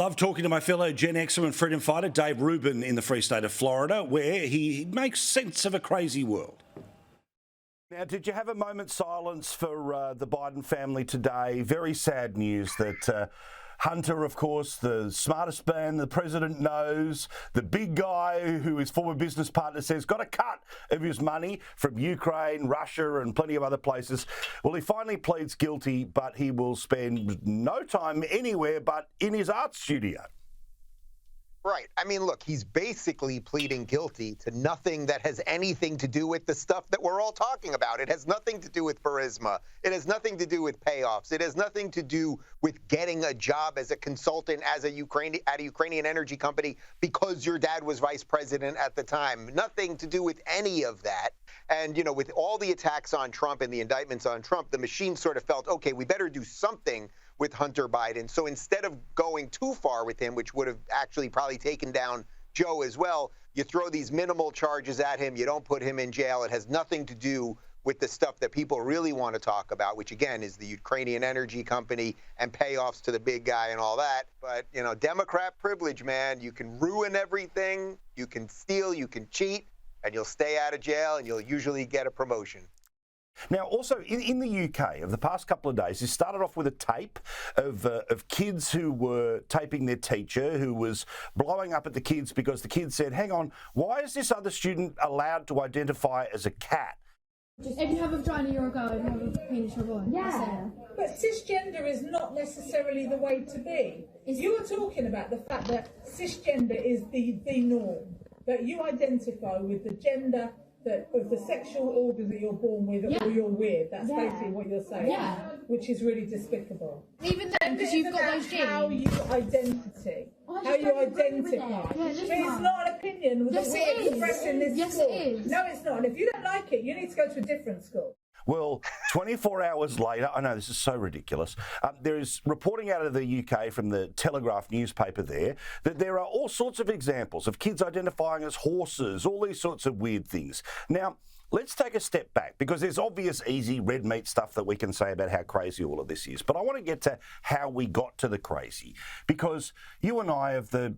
Love talking to my fellow Gen Xer and freedom fighter, Dave Rubin, in the free state of Florida, where he makes sense of a crazy world. Now, did you have a moment's silence for the Biden family today? Very sad news that Hunter, of course, the smartest man the president knows, the big guy who his former business partner says got a cut of his money from Ukraine, Russia and plenty of other places. Well, he finally pleads guilty, but he will spend no time anywhere but in his art studio. Right. I mean, look, he's basically pleading guilty to nothing that has anything to do with the stuff that we're all talking about. It has nothing to do with charisma. It has nothing to do with payoffs. It has nothing to do with getting a job as a consultant at a Ukrainian energy company because your dad was vice president at the time. Nothing to do with any of that. And, you know, with all the attacks on Trump and the indictments on Trump, the machine sort of felt, okay, we better do something with Hunter Biden. So instead of going too far with him, which would have actually probably taken down Joe as well, you throw these minimal charges at him. You don't put him in jail. It has nothing to do with the stuff that people really want to talk about, which, again, is the Ukrainian energy company and payoffs to the big guy and all that. But, you know, Democrat privilege, man, you can ruin everything. You can steal, you can cheat, and you'll stay out of jail, and you'll usually get a promotion. Now, also in the UK, of the past couple of days, it started off with a tape of kids who were taping their teacher, who was blowing up at the kids because the kids said, hang on, why is this other student allowed to identify as a cat? If you have a vagina, you're a girl. If you have a penis, you're a boy. Yeah. But cisgender is not necessarily the way to be. You are talking about the fact that cisgender is the norm, that you identify with the gender of the sexual organ that you're born with, or you're weird. That's basically what you're saying. Yeah. Which is really despicable. Even then, because you've got those genes. How you identify. It's not an opinion that we're expressing this school. It is. No, it's not. And if you don't like it, you need to go to a different school. Well, 24 hours later, I know this is so ridiculous, there is reporting out of the UK from the Telegraph newspaper there that there are all sorts of examples of kids identifying as horses, all these sorts of weird things. Now, let's take a step back because there's obvious, easy, red meat stuff that we can say about how crazy all of this is. But I want to get to how we got to the crazy because you and I of the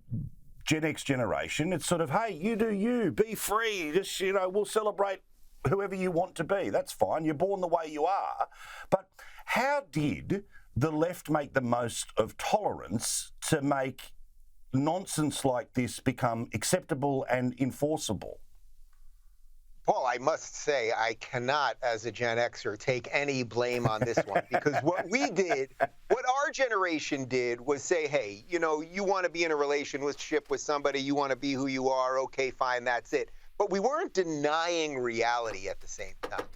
Gen X generation, it's sort of, hey, you do you, be free, just, you know, we'll celebrate whoever you want to be. That's fine. You're born the way you are. But how did the left make the most of tolerance to make nonsense like this become acceptable and enforceable? Paul, I must say, I cannot, as a Gen Xer, take any blame on this one because what our generation did was say, hey, you know, you want to be in a relationship with somebody, you want to be who you are, okay, fine, that's it. But we weren't denying reality at the same time.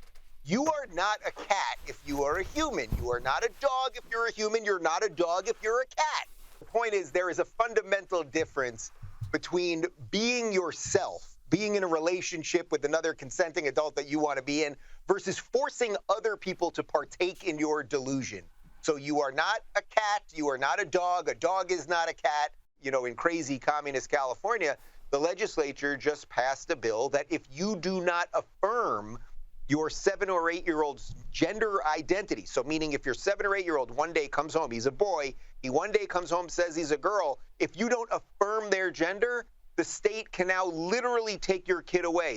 You are not a cat if you are a human. You are not a dog if you're a human. You're not a dog if you're a cat. The point is there is a fundamental difference between being yourself, being in a relationship with another consenting adult that you want to be in, versus forcing other people to partake in your delusion. So you are not a cat. You are not a dog. A dog is not a cat. You know, in crazy communist California, the legislature just passed a bill that if you do not affirm your 7 or 8 year old's gender identity, so meaning if your 7 or 8 year old one day comes home, he's a boy, he one day comes home, says he's a girl, if you don't affirm their gender, the state can now literally take your kid away.